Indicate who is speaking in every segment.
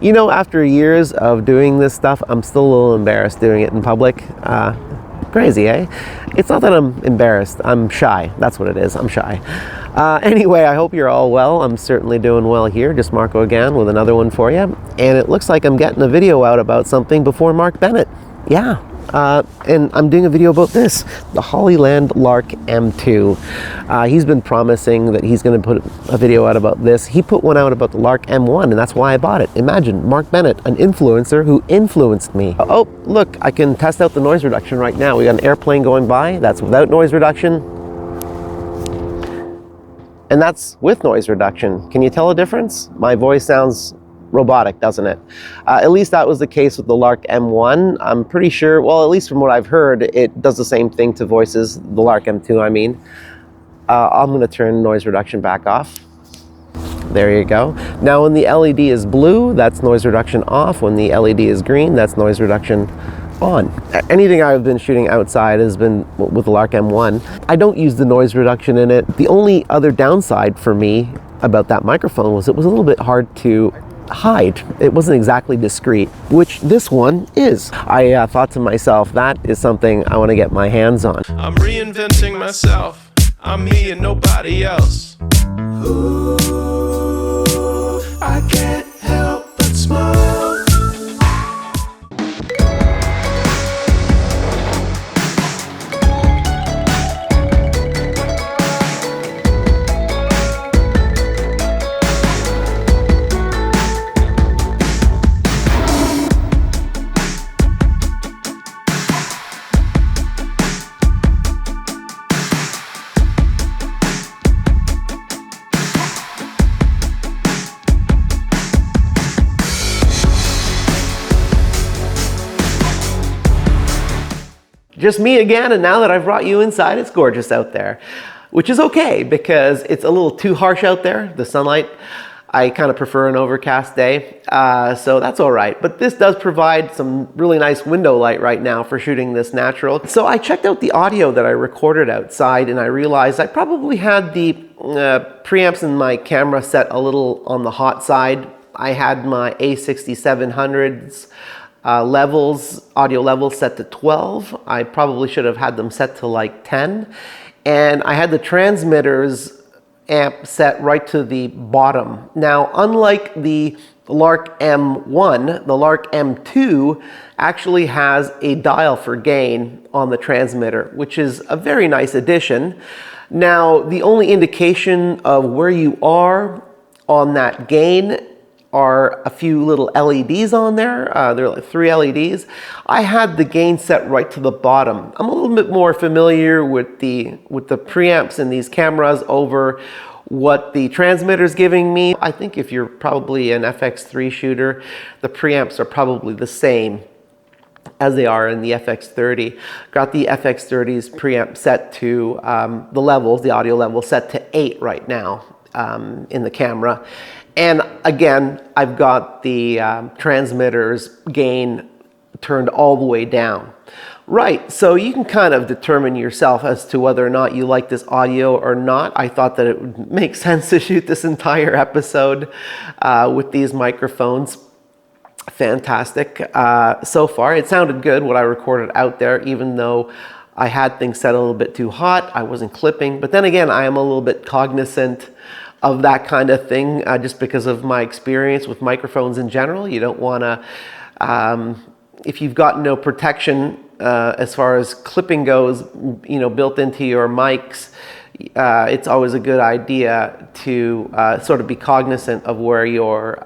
Speaker 1: You know, after years of doing this stuff, I'm still a little embarrassed doing it in public. Crazy, eh? It's not that I'm embarrassed, I'm shy. That's what it is, I'm shy. Anyway, I hope you're all well. I'm certainly doing well here. Just Marco again with another one for you. And it looks like I'm getting a video out about something before Mark Bennett. Yeah. And I'm doing a video about this, the Hollyland Lark M2. He's been promising that he's going to put a video out about this. He put one out about the Lark M1, and that's why I bought it. Imagine, Mark Bennett, an influencer who influenced me. Oh, look, I can test out the noise reduction right now. We got an airplane going by. That's without noise reduction. And that's with noise reduction. Can you tell a difference? My voice sounds robotic, doesn't it? At least that was the case with the Lark M1. I'm pretty sure, well, at least from what I've heard, it does the same thing to voices, the Lark M2, I mean. I'm going to turn noise reduction back off. There you go. Now when the LED is blue, that's noise reduction off. When the LED is green, that's noise reduction on. Anything I've been shooting outside has been with the Lark M1. I don't use the noise reduction in it. The only other downside for me about that microphone was it was a little bit hard to hide. It wasn't exactly discreet, which this one is. I thought to myself, that is something I want to get my hands on.
Speaker 2: I'm reinventing myself. I'm me and nobody else. Ooh, I can't help but smile.
Speaker 1: Just me again, and now that I've brought you inside, it's gorgeous out there. Which is okay, because it's a little too harsh out there, the sunlight. I kind of prefer an overcast day, so that's all right. But this does provide some really nice window light right now for shooting this natural. So I checked out the audio that I recorded outside, and I realized I probably had the preamps in my camera set a little on the hot side. I had my A6700s audio levels set to 12. I probably should have had them set to like 10. And I had the transmitters amp set right to the bottom. Now, unlike the Lark M1, the Lark M2 actually has a dial for gain on the transmitter, which is a very nice addition. Now, the only indication of where you are on that gain are a few little LEDs on there. There are like 3 LEDs. I had the gain set right to the bottom. I'm a little bit more familiar with the preamps in these cameras over what the transmitter's giving me. I think if you're probably an FX3 shooter, the preamps are probably the same as they are in the FX30. Got the FX30's preamp set to the audio level set to 8 right now in the camera. And again, I've got the transmitter's gain turned all the way down. Right, so you can kind of determine yourself as to whether or not you like this audio or not. I thought that it would make sense to shoot this entire episode with these microphones. Fantastic. So far, it sounded good, what I recorded out there, even though I had things set a little bit too hot. I wasn't clipping. But then again, I am a little bit cognizant of that kind of thing, just because of my experience with microphones in general. You don't want to, if you've got no protection as far as clipping goes, built into your mics, it's always a good idea to sort of be cognizant of where your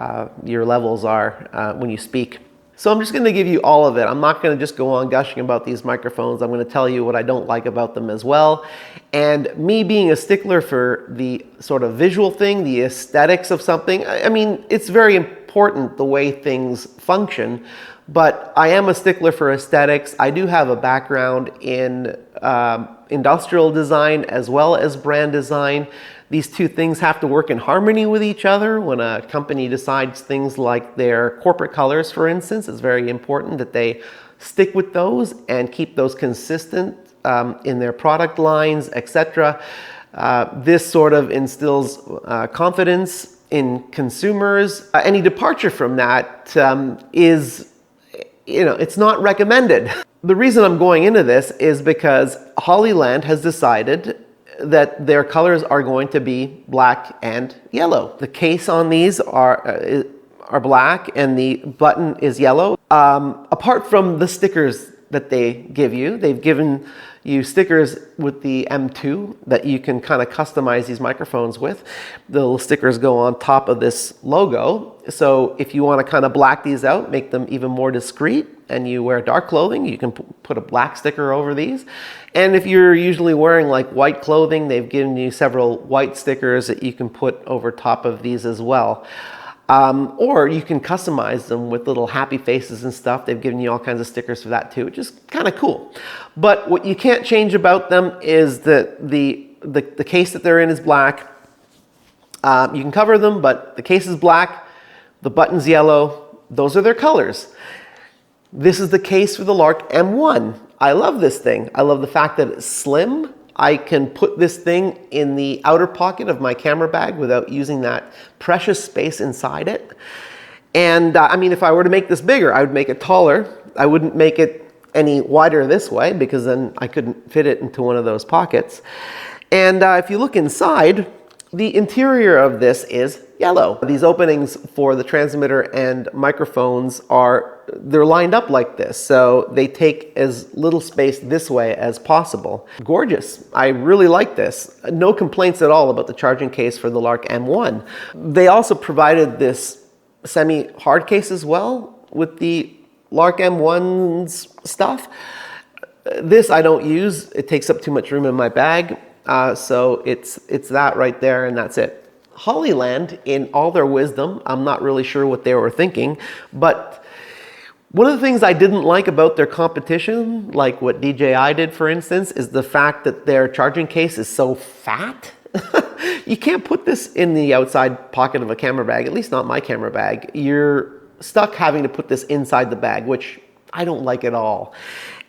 Speaker 1: levels are when you speak. So I'm just going to give you all of it. I'm not going to just go on gushing about these microphones. I'm going to tell you what I don't like about them as well. And me being a stickler for the sort of visual thing, the aesthetics of something, I mean, it's very important the way things function, but I am a stickler for aesthetics. I do have a background in industrial design as well as brand design. These two things have to work in harmony with each other. When a company decides things like their corporate colors, for instance, it's very important that they stick with those and keep those consistent in their product lines, etc. This sort of instills confidence in consumers. Any departure from that is, it's not recommended. The reason I'm going into this is because Hollyland has decided that their colors are going to be black and yellow. The case on these are black and the button is yellow. Apart from the stickers that they give you, they've given you stickers with the M2 that you can kind of customize these microphones with. The little stickers go on top of this logo. So if you want to kind of black these out, make them even more discreet, and you wear dark clothing, you can put a black sticker over these. And if you're usually wearing like white clothing, they've given you several white stickers that you can put over top of these as well. Or you can customize them with little happy faces and stuff. They've given you all kinds of stickers for that too, which is kind of cool. But what you can't change about them is that the case that they're in is black. You can cover them, but the case is black, the button's yellow. Those are their colors. This is the case for the Lark M1. I love this thing. I love the fact that it's slim. I can put this thing in the outer pocket of my camera bag without using that precious space inside it. And I mean, if I were to make this bigger, I would make it taller. I wouldn't make it any wider this way because then I couldn't fit it into one of those pockets. And if you look inside, the interior of this is yellow. These openings for the transmitter and microphones they're lined up like this, so they take as little space this way as possible. Gorgeous. I really like this. No complaints at all about the charging case for the Lark M1. They also provided this semi-hard case as well with the Lark M1's stuff. This I don't use. It takes up too much room in my bag. So it's that right there, and that's it. Hollyland, in all their wisdom, I'm not really sure what they were thinking, but one of the things I didn't like about their competition, like what DJI did, for instance, is the fact that their charging case is so fat. You can't put this in the outside pocket of a camera bag, at least not my camera bag. You're stuck having to put this inside the bag, which I don't like at all.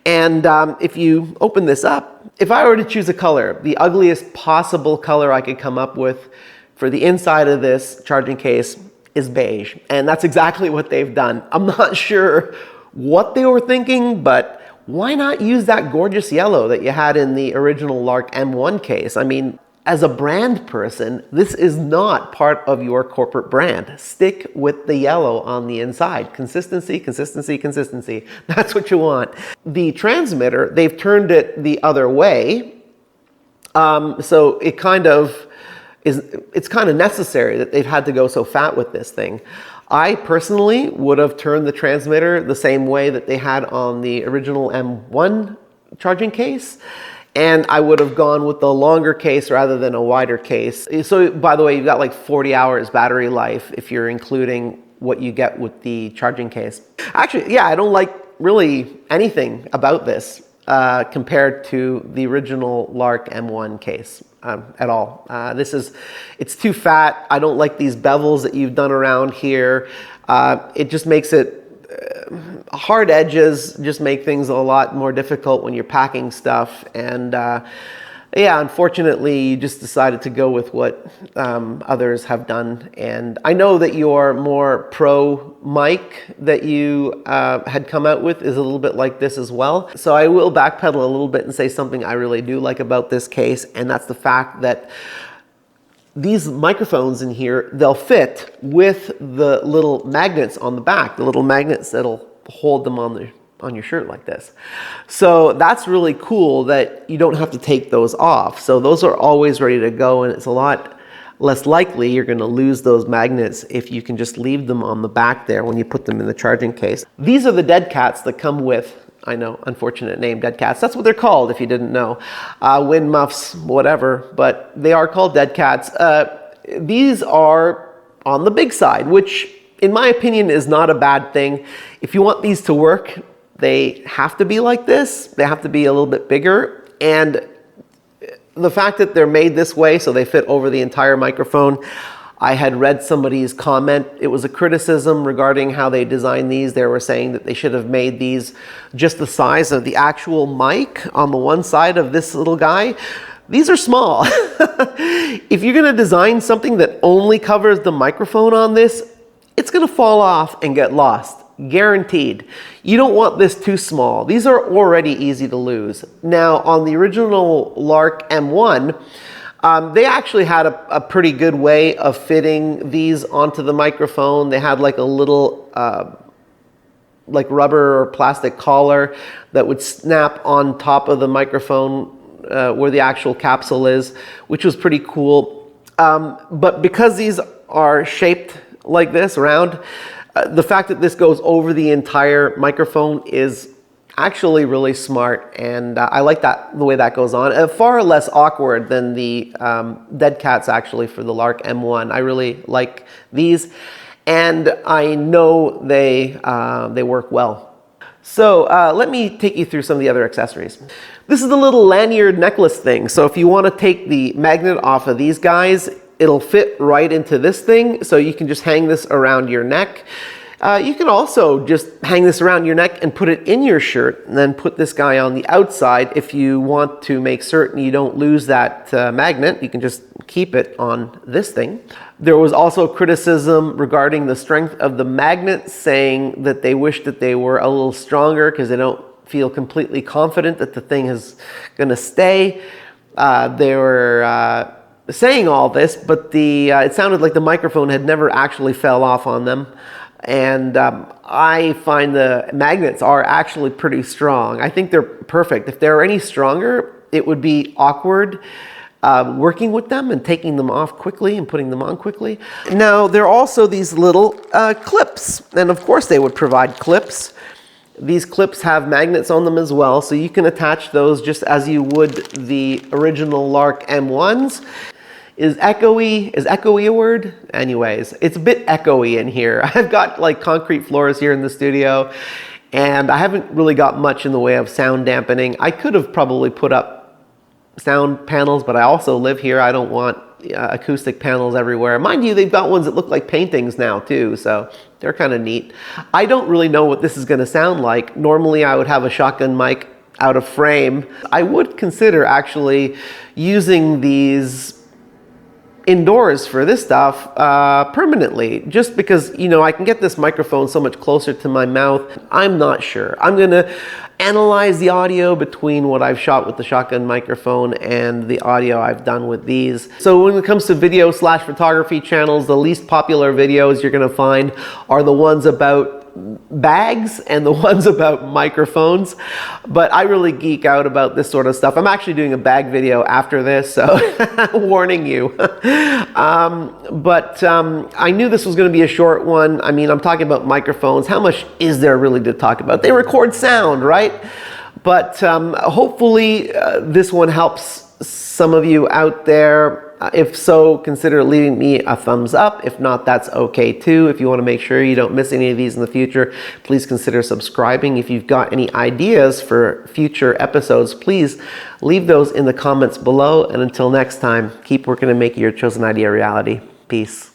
Speaker 1: And if you open this up, if I were to choose a color, the ugliest possible color I could come up with for the inside of this charging case is beige. And that's exactly what they've done. I'm not sure what they were thinking, but why not use that gorgeous yellow that you had in the original Lark M1 case? I mean, as a brand person, this is not part of your corporate brand. Stick with the yellow on the inside. Consistency, consistency, consistency. That's what you want. The transmitter, they've turned it the other way. So it it's kind of necessary that they've had to go so fat with this thing. I personally would have turned the transmitter the same way that they had on the original M1 charging case. And I would have gone with the longer case rather than a wider case. So by the way, you've got like 40 hours battery life if you're including what you get with the charging case. Actually, yeah, I don't like really anything about this compared to the original Lark M1 case at all. It's too fat. I don't like these bevels that you've done around here. It just makes it hard edges just make things a lot more difficult when you're packing stuff. And yeah, unfortunately, you just decided to go with what others have done. And I know that your more pro mic that you had come out with is a little bit like this as well. So I will backpedal a little bit and say something I really do like about this case, and that's the fact that these microphones in here, they'll fit with the little magnets on the back, the little magnets that'll hold them on your shirt like this. So that's really cool that you don't have to take those off. So those are always ready to go, and it's a lot less likely you're going to lose those magnets if you can just leave them on the back there when you put them in the charging case. These are the dead cats that come with, I know, unfortunate name, dead cats. That's what they're called if you didn't know. Wind muffs, whatever, but they are called dead cats. These are on the big side, which in my opinion is not a bad thing. If you want these to work, they have to be like this. They have to be a little bit bigger. And the fact that they're made this way so they fit over the entire microphone, I had read somebody's comment. It was a criticism regarding how they designed these. They were saying that they should have made these just the size of the actual mic on the one side of this little guy. These are small. If you're going to design something that only covers the microphone on this, it's going to fall off and get lost. Guaranteed. You don't want this too small. These are already easy to lose. Now, on the original Lark M1, they actually had a pretty good way of fitting these onto the microphone. They had like a little like rubber or plastic collar that would snap on top of the microphone where the actual capsule is, which was pretty cool. But because these are shaped like this, round, the fact that this goes over the entire microphone is actually really smart, and I like that, the way that goes on. Far less awkward than the Dead Cats actually for the Lark M1. I really like these, and I know they work well. So let me take you through some of the other accessories. This is the little lanyard necklace thing. So if you want to take the magnet off of these guys, it'll fit right into this thing, so you can just hang this around your neck. You can also just hang this around your neck and put it in your shirt, and then put this guy on the outside if you want to make certain you don't lose that magnet. You can just keep it on this thing. There was also criticism regarding the strength of the magnet, saying that they wish that they were a little stronger because they don't feel completely confident that the thing is going to stay. They were saying all this, but it sounded like the microphone had never actually fell off on them. And I find the magnets are actually pretty strong. I think they're perfect. If they're any stronger, it would be awkward working with them and taking them off quickly and putting them on quickly. Now, there are also these little clips, and of course they would provide clips. These clips have magnets on them as well, so you can attach those just as you would the original Lark M1s. Is echoey a word? Anyways, it's a bit echoey in here. I've got like concrete floors here in the studio, and I haven't really got much in the way of sound dampening. I could have probably put up sound panels, but I also live here. I don't want acoustic panels everywhere. Mind you, they've got ones that look like paintings now too, so they're kind of neat. I don't really know what this is going to sound like. Normally I would have a shotgun mic out of frame. I would consider actually using these indoors for this stuff permanently, just because, you know, I can get this microphone so much closer to my mouth. I'm not sure. I'm gonna analyze the audio between what I've shot with the shotgun microphone and the audio I've done with these. So when it comes to video / photography channels, the least popular videos you're gonna find are the ones about bags and the ones about microphones, but I really geek out about this sort of stuff. I'm actually doing a bag video after this, so warning you. I knew this was going to be a short one. I mean, I'm talking about microphones. How much is there really to talk about? They record sound, right? But hopefully this one helps some of you out there. If so, consider leaving me a thumbs up. If not, that's okay too. If you want to make sure you don't miss any of these in the future, please consider subscribing. If you've got any ideas for future episodes, please leave those in the comments below. And until next time, keep working to make your chosen idea a reality. Peace.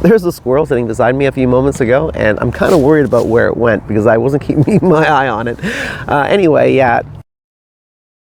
Speaker 1: There's a squirrel sitting beside me a few moments ago, and I'm kind of worried about where it went because I wasn't keeping my eye on it. Anyway, yeah.